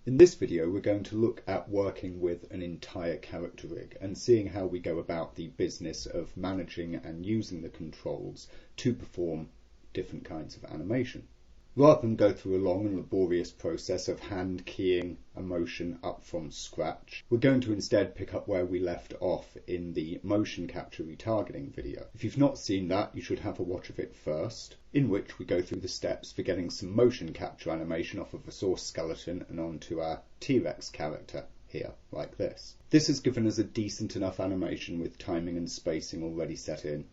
In this video we're going to look at working with an entire character rig and seeing how we go about the business of managing and using the controls to perform different kinds of animation. Rather than go through a long and laborious process of hand keying a motion up from scratch, we're going to instead pick up where we left off in the motion capture retargeting video. If you've not seen that, you should have a watch of it first, in which we go through the steps for getting some motion capture animation off of a source skeleton and onto our TRex character here, like this. This has given us a decent enough animation with timing and spacing already set in.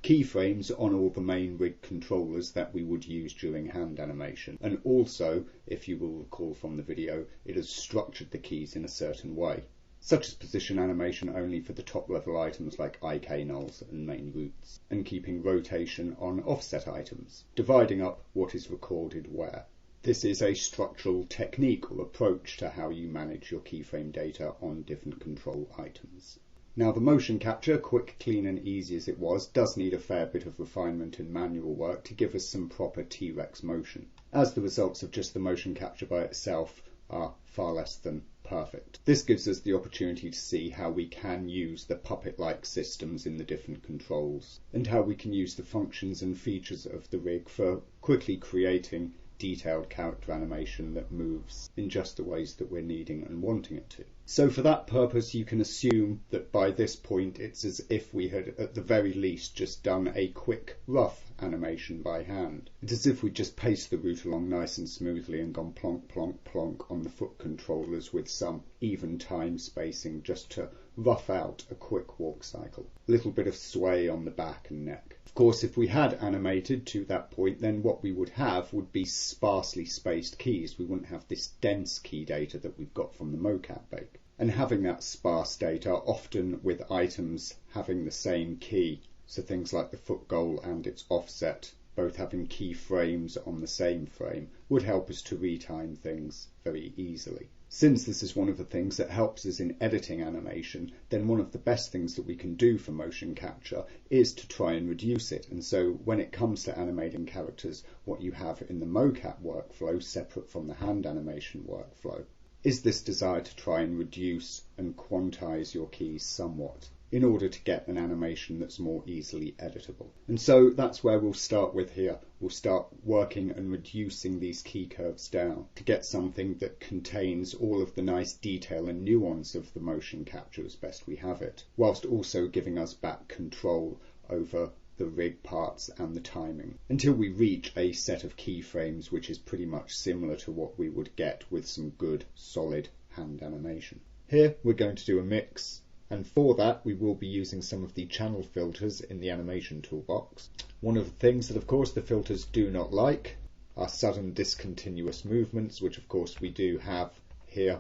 Keyframes on all the main rig controllers that we would use during hand animation, and also, if you will recall from the video, it has structured the keys in a certain way, such as position animation only for the top level items like IK nulls and main roots, and keeping rotation on offset items, dividing up what is recorded where. This is a structural technique or approach to how you manage your keyframe data on different control items. Now, the motion capture, quick, clean and easy as it was, does need a fair bit of refinement and manual work to give us some proper TRex motion, as the results of just the motion capture by itself are far less than perfect. This gives us the opportunity to see how we can use the puppet-like systems in the different controls, and how we can use the functions and features of the rig for quickly creating detailed character animation that moves in just the ways that we're needing and wanting it to. So for that purpose, you can assume that by this point it's as if we had at the very least just done a quick rough animation by hand. It's as if we just paced the route along nice and smoothly and gone plonk plonk plonk on the foot controllers with some even time spacing just to rough out a quick walk cycle. A little bit of sway on the back and neck. Of course, if we had animated to that point, then what we would have would be sparsely spaced keys. We wouldn't have this dense key data that we've got from the mocap bake. And having that sparse data, often with items having the same key, so things like the foot goal and its offset, both having key frames on the same frame, would help us to retime things very easily. Since this is one of the things that helps us in editing animation, then one of the best things that we can do for motion capture is to try and reduce it. And so when it comes to animating characters, what you have in the mocap workflow, separate from the hand animation workflow, is this desire to try and reduce and quantize your keys somewhat in order to get an animation that's more easily editable. And so that's where we'll start with here. We'll start working and reducing these key curves down to get something that contains all of the nice detail and nuance of the motion capture as best we have it, whilst also giving us back control over the rig parts and the timing, until we reach a set of keyframes which is pretty much similar to what we would get with some good solid hand animation. Here we're going to do a mix, and for that we will be using some of the channel filters in the animation toolbox. One of the things that of course the filters do not like are sudden discontinuous movements, which of course we do have here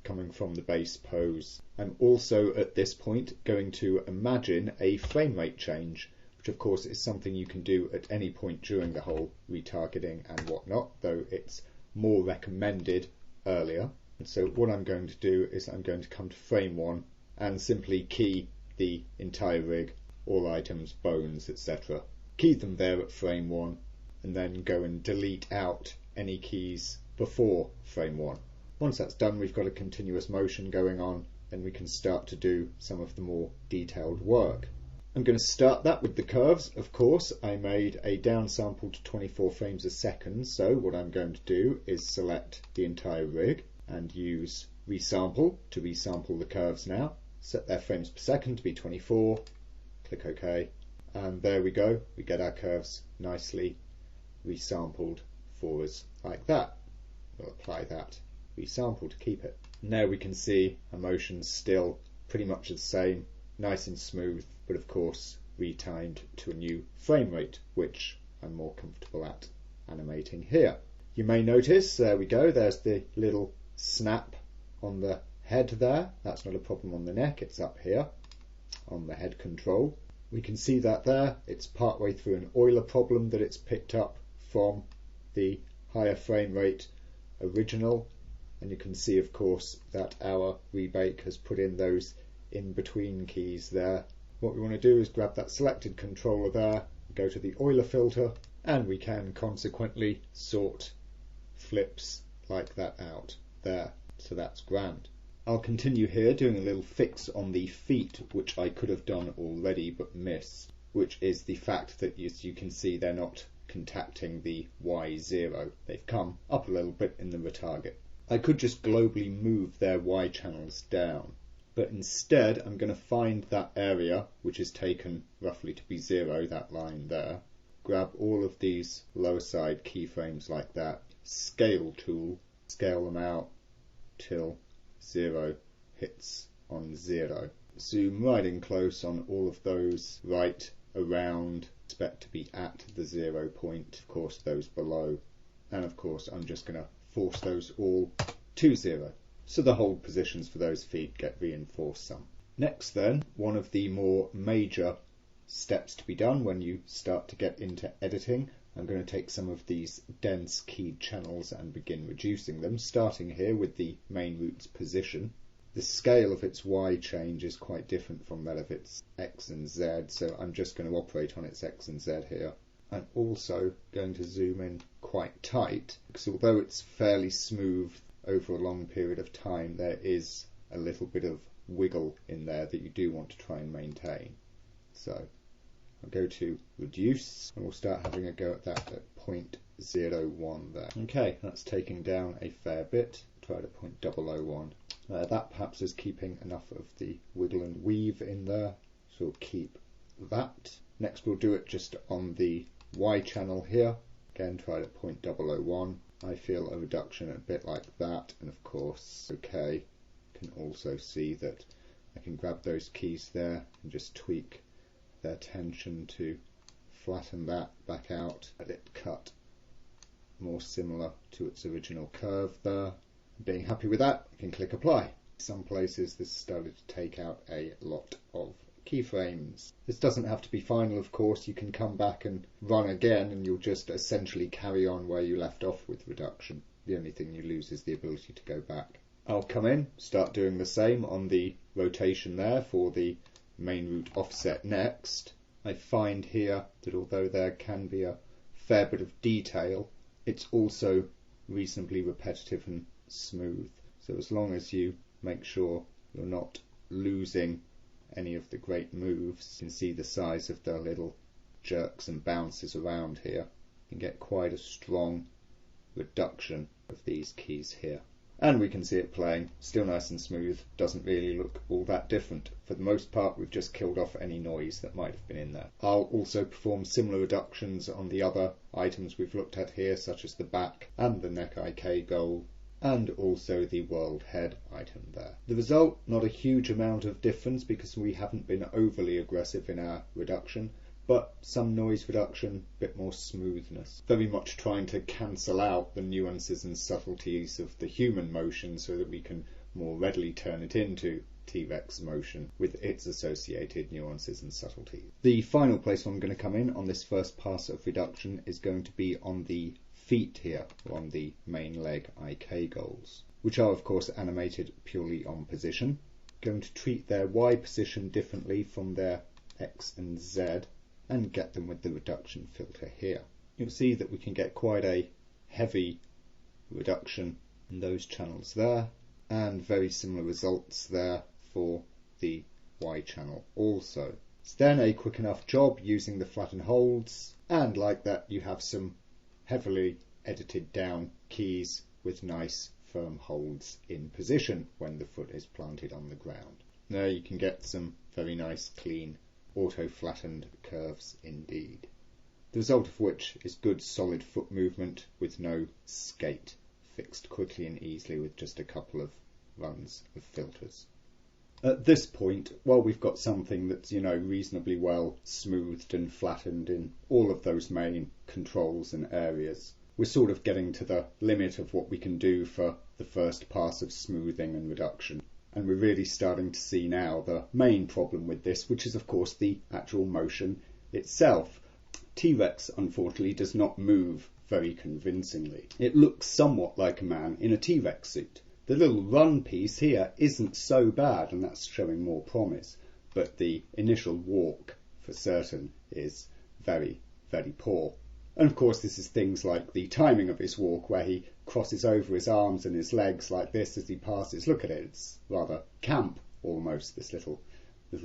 coming from the base pose. I'm also at this point going to imagine a frame rate change, which of course is something you can do at any point during the whole retargeting and whatnot, though it's more recommended earlier. And so what I'm going to do is I'm going to come to frame 1 and simply key the entire rig, all items, bones, etc. Key them there at frame 1 and then go and delete out any keys before frame 1. Once that's done, we've got a continuous motion going on, and we can start to do some of the more detailed work. I'm going to start that with the curves. Of course, I made a downsample to 24 frames a second, so what I'm going to do is select the entire rig and use resample to resample the curves now. Set their frames per second to be 24, click OK, and there we go. We get our curves nicely resampled for us like that. We'll apply that resample to keep it. And there we can see our motion's still pretty much the same, nice and smooth, but of course retimed to a new frame rate, which I'm more comfortable at animating here. You may notice, there we go, there's the little snap on the head there. That's not a problem on the neck, it's up here on the head control. We can see that there, it's partway through an Euler problem that it's picked up from the higher frame rate original, and you can see of course that our rebake has put in those in between keys there. What we want to do is grab that selected controller there, go to the Euler filter, and we can consequently sort flips like that out there. so that's grand. I'll continue here doing a little fix on the feet, which I could have done already but missed, which is the fact that, as you can see, they're not contacting the Y0. They've come up a little bit in the retarget. I could just globally move their Y channels down, but instead I'm going to find that area which is taken roughly to be 0, that line there, grab all of these lower side keyframes like that, scale tool, scale them out till 0 hits on 0. Zoom right in close on all of those right around, expect to be at the 0 point, of course those below, and of course I'm just going to force those all to 0. So the hold positions for those feet get reinforced some. Next then, one of the more major steps to be done when you start to get into editing, I'm going to take some of these dense keyed channels and begin reducing them, starting here with the main route's position. The scale of its Y change is quite different from that of its X and Z, so I'm just going to operate on its X and Z here. I'm also going to zoom in quite tight, because although it's fairly smooth over a long period of time, there is a little bit of wiggle in there that you do want to try and maintain. So I'll go to reduce, and we'll start having a go at that at 0.01 there. Okay, that's taking down a fair bit. Try to 0.001. That perhaps is keeping enough of the wiggle and weave in there, so we'll keep that. Next we'll do it just on the Y channel here. Again, try to 0.001. I feel a reduction a bit like that, and of course, okay, can also see that I can grab those keys there and just tweak their tension to flatten that back out, let it cut more similar to its original curve there. Being happy with that, I can click apply. Some places this started to take out a lot of keyframes. This doesn't have to be final, of course. You can come back and run again and you'll just essentially carry on where you left off with reduction. The only thing you lose is the ability to go back. I'll come in, start doing the same on the rotation there for the main route offset next. I find here that although there can be a fair bit of detail, it's also reasonably repetitive and smooth. So as long as you make sure you're not losing any of the great moves, you can see the size of the little jerks and bounces around here. You can get quite a strong reduction of these keys here. And we can see it playing, still nice and smooth, doesn't really look all that different. For the most part, we've just killed off any noise that might have been in there. I'll also perform similar reductions on the other items we've looked at here, such as the back and the neck IK goal, and also the world head item there. The result, not a huge amount of difference because we haven't been overly aggressive in our reduction, but some noise reduction, a bit more smoothness. Very much trying to cancel out the nuances and subtleties of the human motion so that we can more readily turn it into TRex motion with its associated nuances and subtleties. The final place I'm going to come in on this first pass of reduction is going to be on the feet here, or on the main leg IK goals, which are of course animated purely on position. Going to treat their Y position differently from their X and Z, and get them with the reduction filter here. You'll see that we can get quite a heavy reduction in those channels there, and very similar results there for the Y channel also. It's then a quick enough job using the flatten holds, and like that you have some heavily edited down keys with nice firm holds in position when the foot is planted on the ground. There you can get some very nice clean auto-flattened curves indeed. The result of which is good solid foot movement with no skate, fixed quickly and easily with just a couple of runs of filters. At this point, while we've got something that's, reasonably well smoothed and flattened in all of those main controls and areas, we're sort of getting to the limit of what we can do for the first pass of smoothing and reduction. And we're really starting to see now the main problem with this, which is of course the actual motion itself. TRex unfortunately does not move very convincingly. It looks somewhat like a man in a TRex suit. The little run piece here isn't so bad, and that's showing more promise, but the initial walk for certain is very, very poor. And of course this is things like the timing of his walk, where he crosses over his arms and his legs like this as he passes. Look at it, it's rather camp almost, this little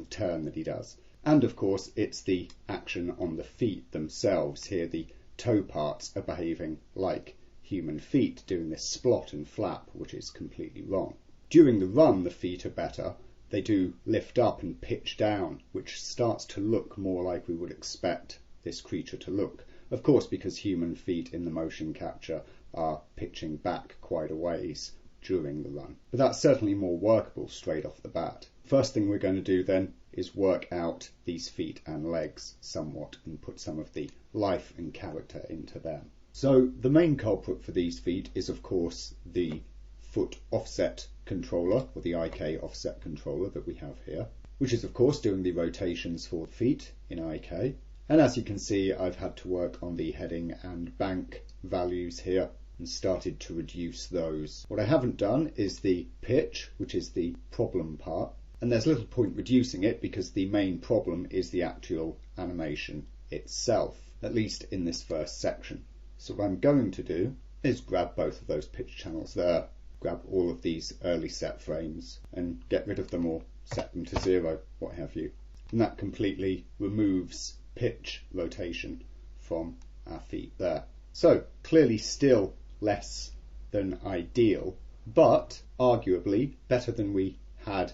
turn that he does. And of course it's the action on the feet themselves. Here the toe parts are behaving like human feet, doing this splot and flap, which is completely wrong. During the run the feet are better. They do lift up and pitch down, which starts to look more like we would expect this creature to look. Of course, because human feet in the motion capture are pitching back quite a ways during the run. But that's certainly more workable straight off the bat. First thing we're going to do then is work out these feet and legs somewhat and put some of the life and character into them. So the main culprit for these feet is of course the foot offset controller, or the IK offset controller that we have here, which is of course doing the rotations for the feet in IK. And as you can see, I've had to work on the heading and bank values here and started to reduce those. What I haven't done is the pitch, which is the problem part, and there's little point reducing it because the main problem is the actual animation itself, at least in this first section. So what I'm going to do is grab both of those pitch channels there, grab all of these early set frames and get rid of them or set them to 0, what have you. And that completely removes pitch rotation from our feet there. So clearly still less than ideal, but arguably better than we had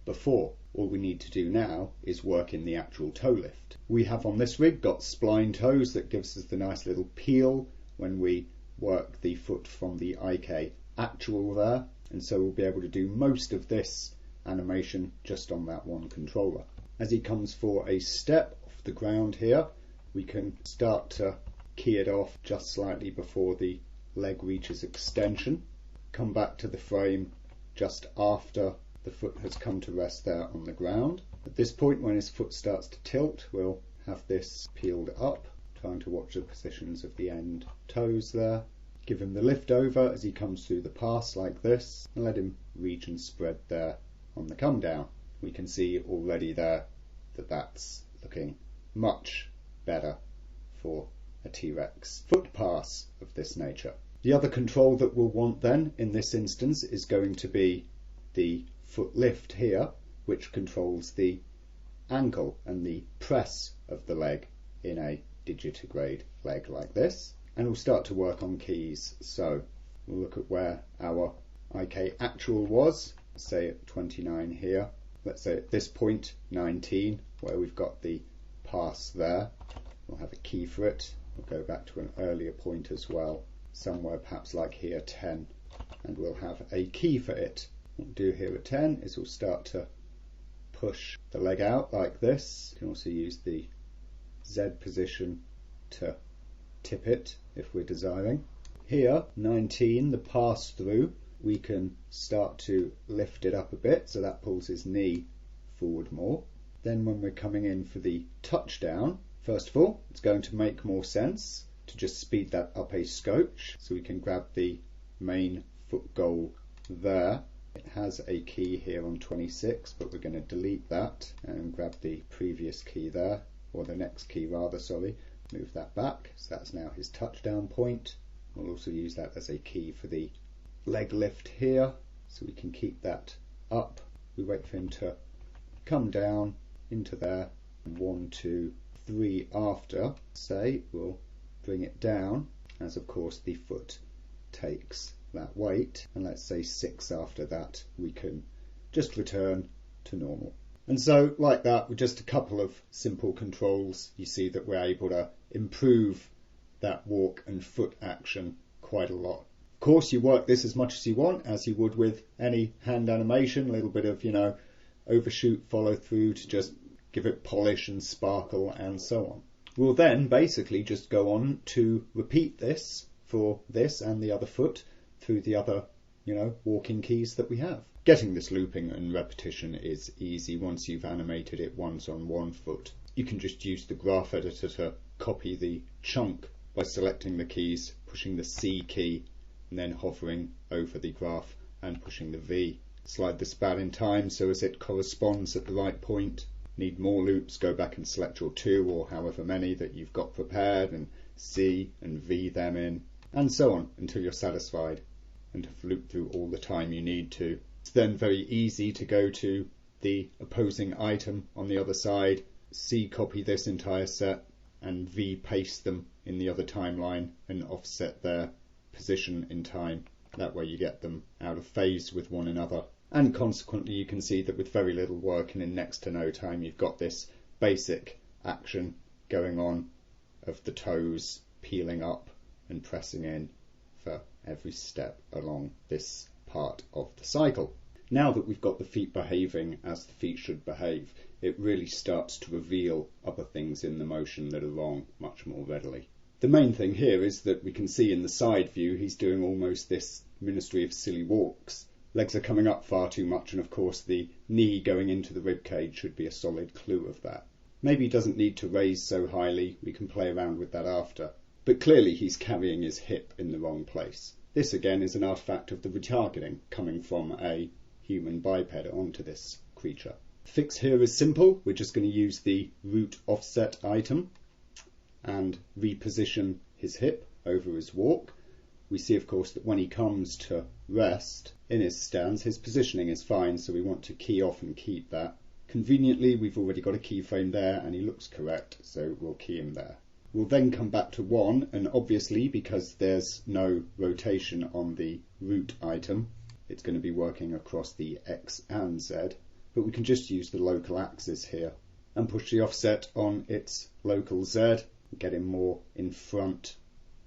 before. All we need to do now is work in the actual toe lift. We have on this rig got spline toes that gives us the nice little peel when we work the foot from the IK actual there, and so we'll be able to do most of this animation just on that one controller. As he comes for a step off the ground here, we can start to key it off just slightly before the leg reaches extension. Come back to the frame just after the foot has come to rest there on the ground. At this point, when his foot starts to tilt, we'll have this peeled up, trying to watch the positions of the end toes there. Give him the lift over as he comes through the pass like this, and let him reach and spread there on the come down. We can see already there that that's looking much better for a T-Rex foot pass of this nature. The other control that we'll want then in this instance is going to be the foot lift here, which controls the ankle and the press of the leg in a digitigrade leg like this. And we'll start to work on keys. So we'll look at where our IK actual was, say at 29 here. Let's say at this point 19, where we've got the pass there. We'll have a key for it. We'll go back to an earlier point as well, somewhere perhaps like here 10, and we'll have a key for it. What we'll do here at 10 is we'll start to push the leg out like this. You can also use the Z position to tip it if we're desiring. Here, 19, the pass through, we can start to lift it up a bit, so that pulls his knee forward more. Then when we're coming in for the touchdown, first of all, it's going to make more sense to just speed that up a scotch, so we can grab the main foot goal there. It has a key here on 26, but we're going to delete that and grab the previous key there, or the next key rather, sorry. Move that back, so that's now his touchdown point. We'll also use that as a key for the leg lift here, so we can keep that up. We wait for him to come down into there. 1, 2, 3 after, say, we'll bring it down, as of course the foot takes that weight, and let's say 6 after that, we can just return to normal. And so like that, with just a couple of simple controls, you see that we're able to improve that walk and foot action quite a lot. Of course, you work this as much as you want, as you would with any hand animation, a little bit of, overshoot, follow through to just give it polish and sparkle and so on. We'll then basically just go on to repeat this for this and the other foot through the other, walking keys that we have. Getting this looping and repetition is easy once you've animated it once on one foot. You can just use the graph editor to copy the chunk by selecting the keys, pushing the C key, and then hovering over the graph and pushing the V. Slide the span in time so as it corresponds at the right point. Need more loops, go back and select your 2 or however many that you've got prepared and C and V them in, and so on until you're satisfied and have looped through all the time you need to. It's then very easy to go to the opposing item on the other side, C copy this entire set, and V paste them in the other timeline and offset their position in time. That way you get them out of phase with one another. And consequently you can see that with very little work and in next to no time you've got this basic action going on of the toes peeling up and pressing in for every step along this part of the cycle. Now that we've got the feet behaving as the feet should behave, it really starts to reveal other things in the motion that are wrong much more readily. The main thing here is that we can see in the side view he's doing almost this Ministry of Silly Walks. Legs are coming up far too much, and of course the knee going into the rib cage should be a solid clue of that. Maybe he doesn't need to raise so highly, we can play around with that after. But clearly he's carrying his hip in the wrong place. This again is an artifact of the retargeting coming from a human biped onto this creature. The fix here is simple. We're just going to use the root offset item and reposition his hip over his walk. We see of course that when he comes to rest in his stance, his positioning is fine, so we want to key off and keep that. Conveniently we've already got a keyframe there and he looks correct, so we'll key him there. We'll then come back to 1, and obviously because there's no rotation on the root item, it's going to be working across the X and Z, but we can just use the local axis here and push the offset on its local Z and get him more in front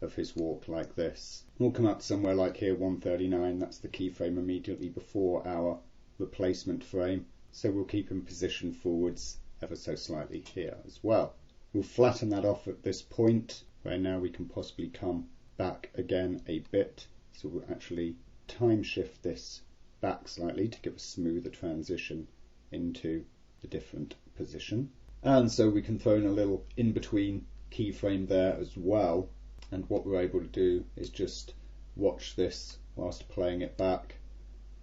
of his walk like this. We'll come up somewhere like here, 139, that's the keyframe immediately before our replacement frame, so we'll keep him positioned forwards ever so slightly here as well. We'll flatten that off at this point where now we can possibly come back again a bit, so we'll actually time shift this back slightly to give a smoother transition into the different position. And so we can throw in a little in-between keyframe there as well, and what we're able to do is just watch this whilst playing it back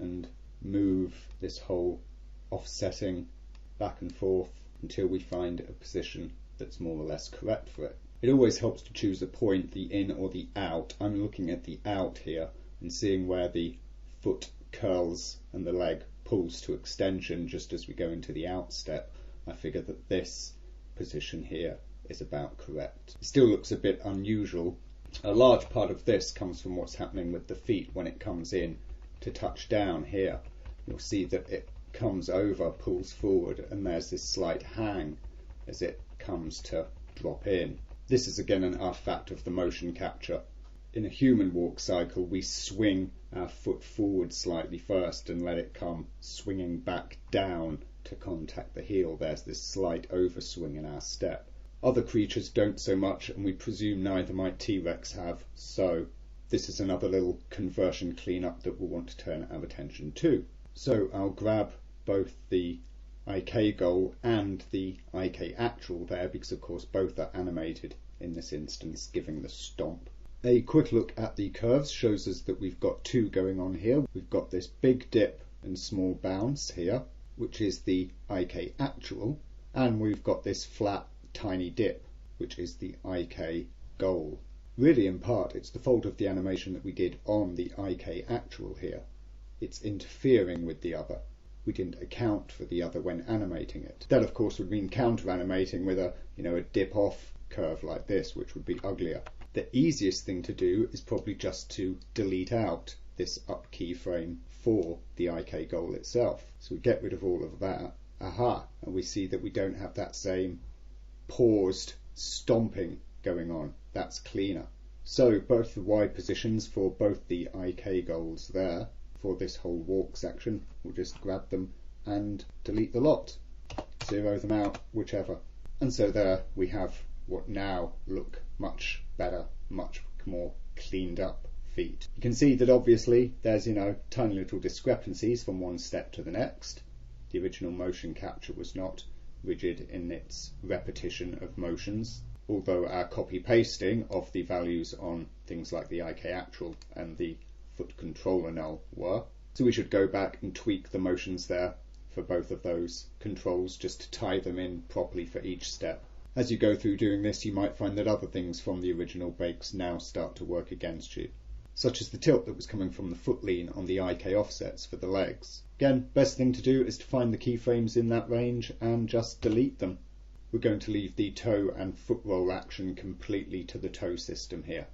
and move this whole offsetting back and forth until we find a position that's more or less correct for it. It always helps to choose a point, the in or the out. I'm looking at the out here and seeing where the foot curls and the leg pulls to extension just as we go into the out step. I figure that this position here is about correct. It still looks a bit unusual. A large part of this comes from what's happening with the feet when it comes in to touch down here. You'll see that it comes over, pulls forward, and there's this slight hang as it comes to drop in. This is again an artifact of the motion capture. In a human walk cycle, we swing our foot forward slightly first and let it come swinging back down to contact the heel. There's this slight overswing in our step. Other creatures don't so much, and we presume neither might TRex have, so this is another little conversion cleanup that we'll want to turn our attention to. So I'll grab both the IK goal and the IK actual there, because of course both are animated in this instance, giving the stomp. A quick look at the curves shows us that we've got two going on here. We've got this big dip and small bounce here, which is the IK actual, and we've got this flat tiny dip, which is the IK goal. Really, in part, it's the fault of the animation that we did on the IK actual here. It's interfering with the other. We didn't account for the other when animating it. That, of course, would mean counter-animating with a dip-off curve like this, which would be uglier. The easiest thing to do is probably just to delete out this up keyframe for the IK goal itself. So we get rid of all of that. Aha! And we see that we don't have that same paused stomping going on. That's cleaner. So both the Y positions for both the IK goals there for this whole walk section, we'll just grab them and delete the lot. Zero them out, whichever. And so there we have what now look much better, much more cleaned up feet. You can see that obviously there's tiny little discrepancies from one step to the next. The original motion capture was not rigid in its repetition of motions, although our copy pasting of the values on things like the IK actual and the foot controller null were. So we should go back and tweak the motions there for both of those controls just to tie them in properly for each step. As you go through doing this, you might find that other things from the original bakes now start to work against you, such as the tilt that was coming from the foot lean on the IK offsets for the legs. Again, best thing to do is to find the keyframes in that range and just delete them. We're going to leave the toe and foot roll action completely to the toe system here.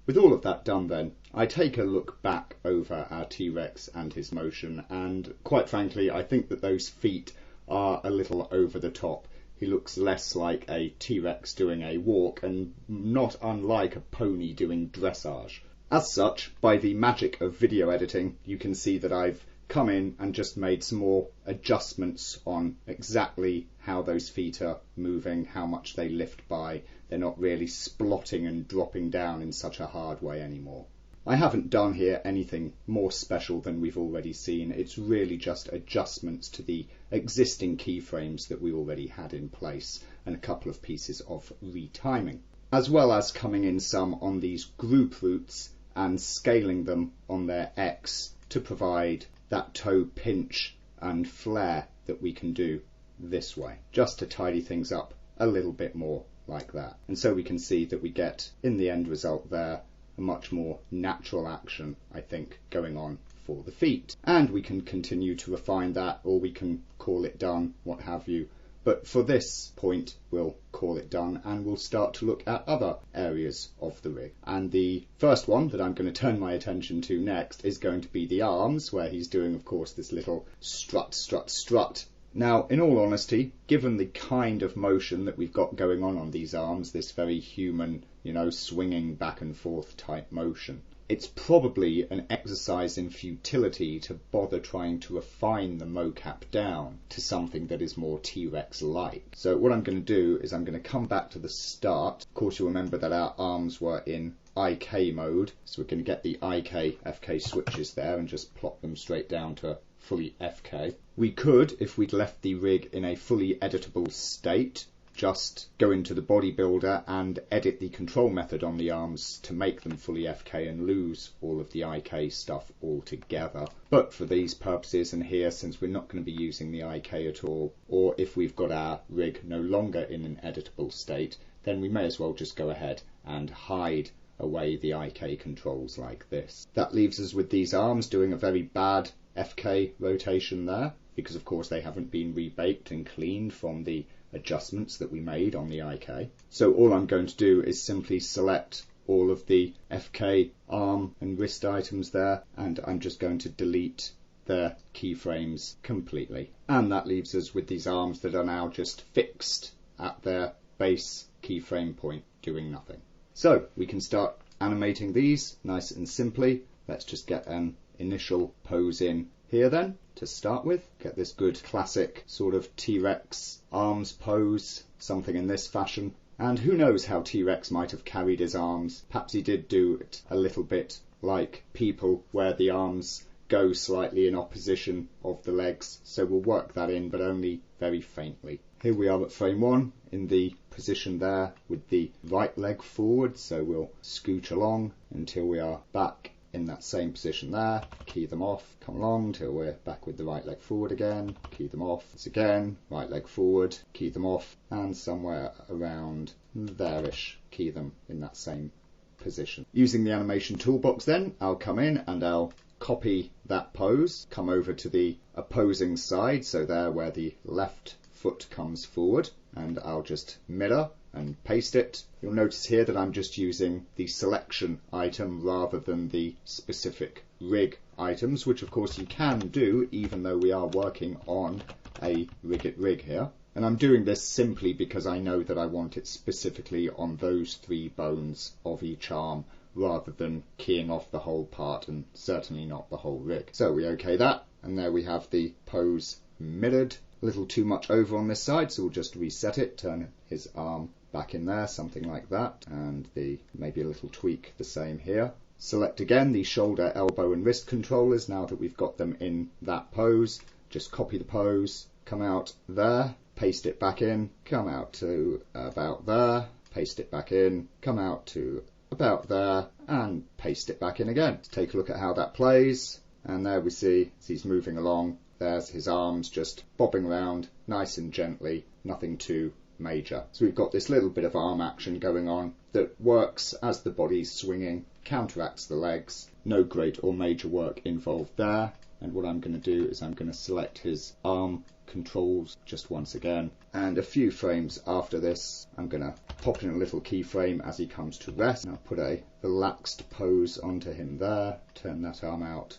With all of that done then, I take a look back over our T-Rex and his motion, and quite frankly I think that those feet are a little over the top. He looks less like a T-Rex doing a walk and not unlike a pony doing dressage. As such, by the magic of video editing, you can see that I've come in and just made some more adjustments on exactly how those feet are moving, how much they lift by. They're not really splotting and dropping down in such a hard way anymore. I haven't done here anything more special than we've already seen. It's really just adjustments to the existing keyframes that we already had in place and a couple of pieces of retiming, as well as coming in some on these group roots and scaling them on their X to provide that toe pinch and flare that we can do this way, just to tidy things up a little bit more like that. And so we can see that we get in the end result there a much more natural action, I think, going on for the feet. And we can continue to refine that, or we can call it done, what have you. But for this point, we'll call it done and we'll start to look at other areas of the rig. And the first one that I'm going to turn my attention to next is going to be the arms, where he's doing, of course, this little strut, strut, strut. Now, in all honesty, given the kind of motion that we've got going on these arms, this very human, swinging back and forth type motion, it's probably an exercise in futility to bother trying to refine the mocap down to something that is more T-Rex-like. So what I'm going to do is I'm going to come back to the start. Of course, you'll remember that our arms were in IK mode, so we're going to get the IK, FK switches there and just plop them straight down to fully FK. We could, if we'd left the rig in a fully editable state, just go into the bodybuilder and edit the control method on the arms to make them fully FK and lose all of the IK stuff altogether. But for these purposes and here, since we're not going to be using the IK at all, or if we've got our rig no longer in an editable state, then we may as well just go ahead and hide away the IK controls like this. That leaves us with these arms doing a very bad FK rotation there, because of course they haven't been rebaked and cleaned from the adjustments that we made on the IK. So all I'm going to do is simply select all of the FK arm and wrist items there, and I'm just going to delete their keyframes completely. And that leaves us with these arms that are now just fixed at their base keyframe point, doing nothing. So we can start animating these nice and simply. Let's just get an initial pose in here then to start with. Get this good classic sort of T-Rex arms pose, something in this fashion. And who knows how T-Rex might have carried his arms. Perhaps he did do it a little bit like people, where the arms go slightly in opposition of the legs. So we'll work that in, but only very faintly. Here we are at frame 1 in the position there with the right leg forward. So we'll scooch along until we are back in that same position there, key them off, come along till we're back with the right leg forward again, key them off, it's again, right leg forward, key them off, and somewhere around there-ish, key them in that same position. Using the animation toolbox then, I'll come in and I'll copy that pose, come over to the opposing side, so there where the left foot comes forward, and I'll just mirror and paste it. You'll notice here that I'm just using the selection item rather than the specific rig items, which of course you can do even though we are working on a rig here. And I'm doing this simply because I know that I want it specifically on those 3 bones of each arm rather than keying off the whole part, and certainly not the whole rig. So we OK that, and there we have the pose mirrored. A little too much over on this side, so we'll just reset it, turn his arm back in there, something like that, and maybe a little tweak the same here. Select again the shoulder, elbow and wrist controllers now that we've got them in that pose. Just copy the pose, come out there, paste it back in, come out to about there, paste it back in, come out to about there, and paste it back in again. Let's take a look at how that plays, and there we see as he's moving along, there's his arms just bobbing around nice and gently, nothing too major. So we've got this little bit of arm action going on that works as the body's swinging, counteracts the legs. No great or major work involved there. And what I'm going to do is I'm going to select his arm controls just once again. And a few frames after this, I'm going to pop in a little keyframe as he comes to rest. And I'll put a relaxed pose onto him there. Turn that arm out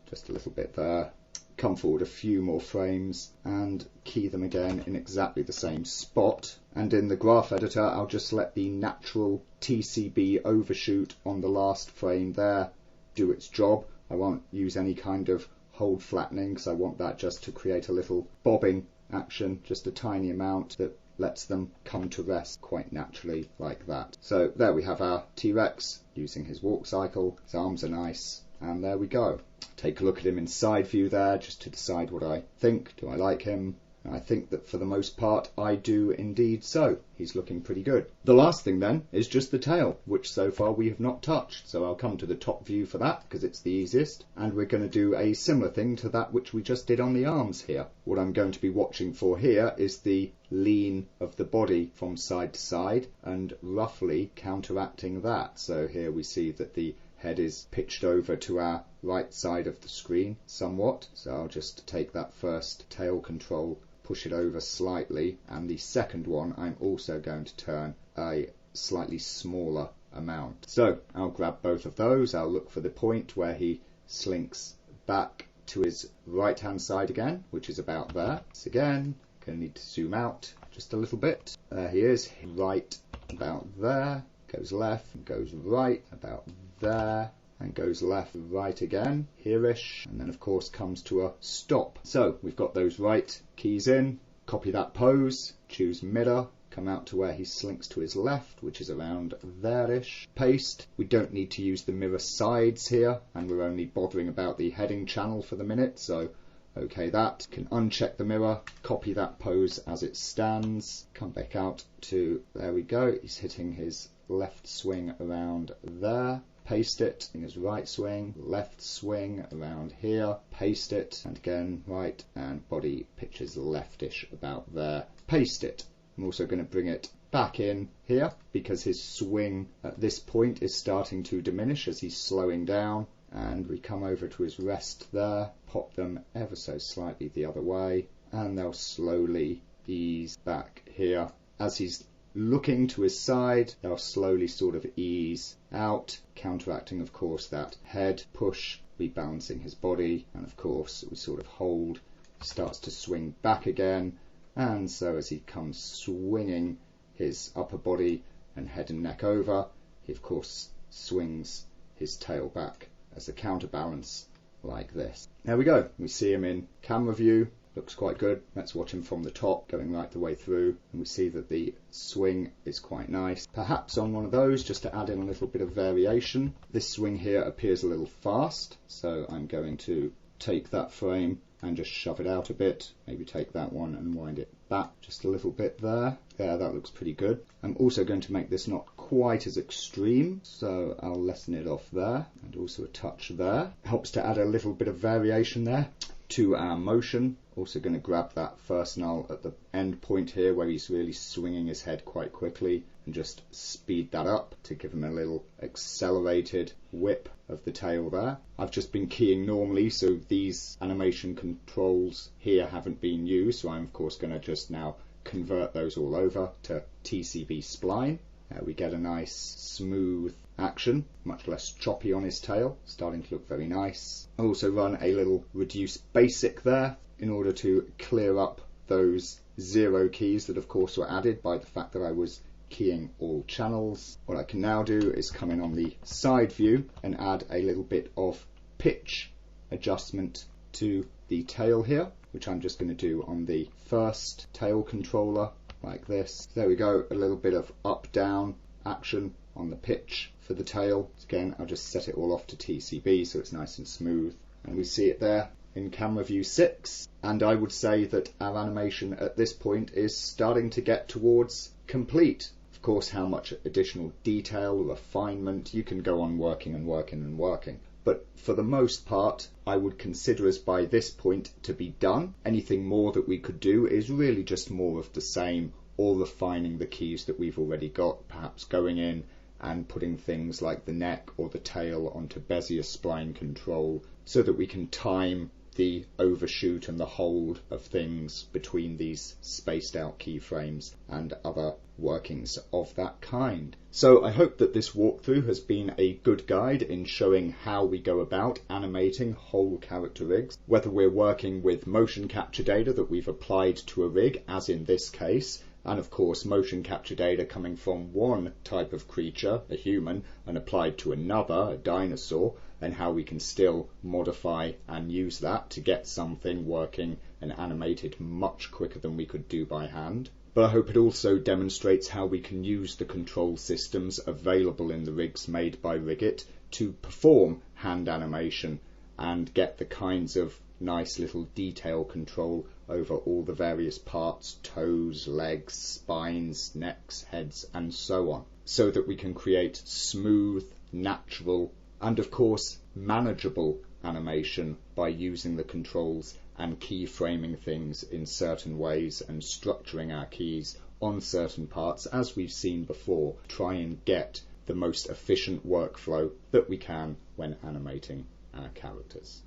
just a little bit there. Come forward a few more frames and key them again in exactly the same spot. And in the graph editor, I'll just let the natural TCB overshoot on the last frame there do its job. I won't use any kind of hold flattening because I want that just to create a little bobbing action, just a tiny amount that lets them come to rest quite naturally like that. So there we have our T-Rex using his walk cycle. His arms are nice, and there we go. Take a look at him in side view there just to decide what I think. Do I like him? I think that for the most part I do indeed so. He's looking pretty good. The last thing then is just the tail, which so far we have not touched. So I'll come to the top view for that because it's the easiest. And we're going to do a similar thing to that which we just did on the arms here. What I'm going to be watching for here is the lean of the body from side to side and roughly counteracting that. So here we see that the head is pitched over to our right side of the screen somewhat. So I'll just take that first tail control, push it over slightly, and the second one I'm also going to turn a slightly smaller amount. So I'll grab both of those. I'll look for the point where he slinks back to his right hand side again, which is about there. So again, going to need to zoom out just a little bit. There he is, right about there, goes left, goes right about there, and goes left, right again, here-ish, and then of course comes to a stop. So we've got those right keys in, copy that pose, choose mirror, come out to where he slinks to his left, which is around there-ish, paste. We don't need to use the mirror sides here, and we're only bothering about the heading channel for the minute, so okay that. Can uncheck the mirror, copy that pose as it stands, come back out to, there we go, he's hitting his left swing around there. Paste it in his right swing, left swing around here, paste it, and again right, and body pitches leftish about there, paste it. I'm also going to bring it back in here because his swing at this point is starting to diminish as he's slowing down, and we come over to his rest there, pop them ever so slightly the other way, and they'll slowly ease back here. As he's looking to his side, they'll slowly sort of ease out, counteracting of course that head push, rebalancing his body, and of course we sort of hold, starts to swing back again, and so as he comes swinging his upper body and head and neck over, he of course swings his tail back as a counterbalance like this. There we go, we see him in camera view. Looks quite good. Let's watch him from the top, going right the way through, and we see that the swing is quite nice. Perhaps on one of those, just to add in a little bit of variation, this swing here appears a little fast, so I'm going to take that frame and just shove it out a bit, maybe take that one and wind it back just a little bit there. Yeah, that looks pretty good. I'm also going to make this not quite as extreme, so I'll lessen it off there, and also a touch there. Helps to add a little bit of variation there to our motion. Also going to grab that first null at the end point here where he's really swinging his head quite quickly and just speed that up to give him a little accelerated whip of the tail there. I've just been keying normally, so these animation controls here haven't been used, so I'm of course going to just now convert those all over to TCB spline. We get a nice smooth action, much less choppy on his tail, starting to look very nice. I'll also run a little reduce basic there in order to clear up those 0 keys that of course were added by the fact that I was keying all channels. What I can now do is come in on the side view and add a little bit of pitch adjustment to the tail here, which I'm just going to do on the first tail controller like this. There we go, a little bit of up down action on the pitch for the tail. Again, I'll just set it all off to TCB so it's nice and smooth, and we see it there in camera view 6, and I would say that our animation at this point is starting to get towards complete. Of course, how much additional detail, refinement, you can go on working and working and working. But for the most part, I would consider us by this point to be done. Anything more that we could do is really just more of the same or refining the keys that we've already got, perhaps going in and putting things like the neck or the tail onto Bezier spline control so that we can time the overshoot and the hold of things between these spaced out keyframes and other workings of that kind. So I hope that this walkthrough has been a good guide in showing how we go about animating whole character rigs, whether we're working with motion capture data that we've applied to a rig, as in this case, and of course motion capture data coming from one type of creature, a human, and applied to another, a dinosaur, and how we can still modify and use that to get something working and animated much quicker than we could do by hand. But I hope it also demonstrates how we can use the control systems available in the rigs made by Rigit to perform hand animation and get the kinds of nice little detail control over all the various parts, toes, legs, spines, necks, heads, and so on, so that we can create smooth, natural, and of course manageable animation by using the controls and keyframing things in certain ways and structuring our keys on certain parts, as we've seen before, try and get the most efficient workflow that we can when animating our characters.